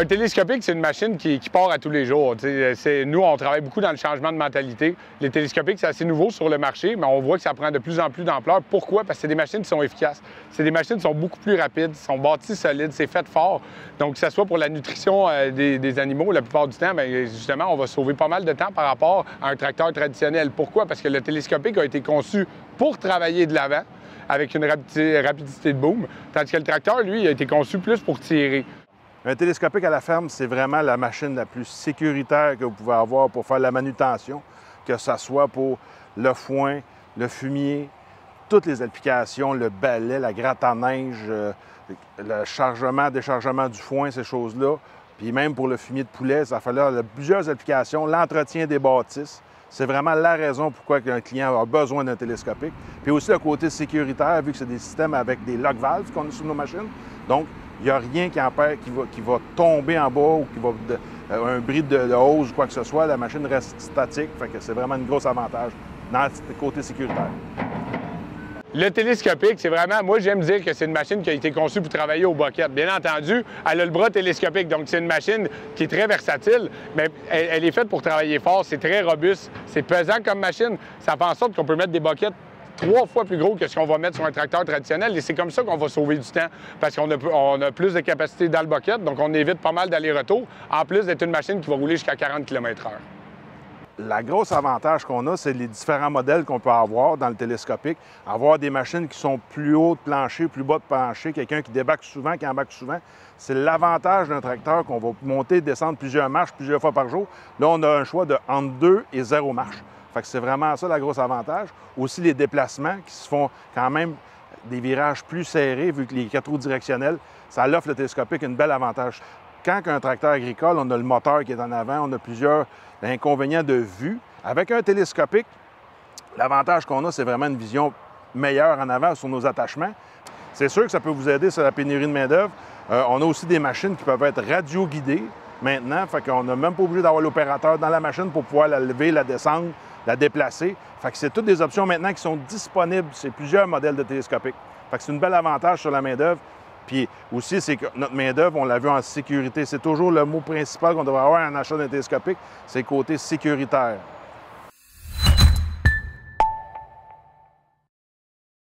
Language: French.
Un télescopique, c'est une machine qui part à tous les jours. Nous, on travaille beaucoup dans le changement de mentalité. Les télescopiques, c'est assez nouveau sur le marché, mais on voit que ça prend de plus en plus d'ampleur. Pourquoi? Parce que c'est des machines qui sont efficaces. C'est des machines qui sont beaucoup plus rapides, sont bâties solides, c'est fait fort. Donc, que ce soit pour la nutrition des animaux, la plupart du temps, bien, justement, on va sauver pas mal de temps par rapport à un tracteur traditionnel. Pourquoi? Parce que le télescopique a été conçu pour travailler de l'avant avec une rapidité de boom, tandis que le tracteur, lui, a été conçu plus pour tirer. Un télescopique à la ferme, c'est vraiment la machine la plus sécuritaire que vous pouvez avoir pour faire la manutention, que ce soit pour le foin, le fumier, toutes les applications, le balai, la gratte à neige, le chargement, déchargement du foin, ces choses-là. Puis même pour le fumier de poulet, ça fait là plusieurs applications, l'entretien des bâtisses. C'est vraiment la raison pourquoi un client a besoin d'un télescopique. Puis aussi le côté sécuritaire, vu que c'est des systèmes avec des lock valves qu'on a sur nos machines. Donc, il n'y a rien qui empêche, qui va tomber en bas ou qui va un bris de hausse ou quoi que ce soit. La machine reste statique. Fait que c'est vraiment un gros avantage dans le côté sécuritaire. Le télescopique, c'est vraiment, moi j'aime dire que c'est une machine qui a été conçue pour travailler au bucket. Bien entendu, elle a le bras télescopique, donc c'est une machine qui est très versatile, mais elle est faite pour travailler fort, c'est très robuste, c'est pesant comme machine. Ça fait en sorte qu'on peut mettre des buckets 3 fois plus gros que ce qu'on va mettre sur un tracteur traditionnel. Et c'est comme ça qu'on va sauver du temps, parce qu'on a plus de capacité dans le bucket, donc on évite pas mal d'allers-retours, en plus d'être une machine qui va rouler jusqu'à 40 km/h. La grosse avantage qu'on a, c'est les différents modèles qu'on peut avoir dans le télescopique. Avoir des machines qui sont plus hautes de plancher, plus bas de plancher, quelqu'un qui débarque souvent, qui embarque souvent. C'est l'avantage d'un tracteur qu'on va monter et descendre plusieurs marches, plusieurs fois par jour. Là, on a un choix de entre 2 et 0 marches. Fait que c'est vraiment ça, la grosse avantage. Aussi, les déplacements qui se font quand même des virages plus serrés, vu que les 4 roues directionnelles, ça offre le télescopique un bel avantage. Quand un tracteur agricole, on a le moteur qui est en avant, on a plusieurs inconvénients de vue. Avec un télescopique, l'avantage qu'on a, c'est vraiment une vision meilleure en avant sur nos attachements. C'est sûr que ça peut vous aider sur la pénurie de main-d'œuvre. On a aussi des machines qui peuvent être radio-guidées maintenant, fait qu'on n'a même pas obligé d'avoir l'opérateur dans la machine pour pouvoir la lever, la descendre, la déplacer. Fait que c'est toutes des options maintenant qui sont disponibles. C'est plusieurs modèles de télescopiques. Fait que c'est un bel avantage sur la main-d'œuvre. Puis aussi, c'est que notre main-d'œuvre, on l'a vu en sécurité. C'est toujours le mot principal qu'on devrait avoir en achat d'un télescopique, c'est le côté sécuritaire.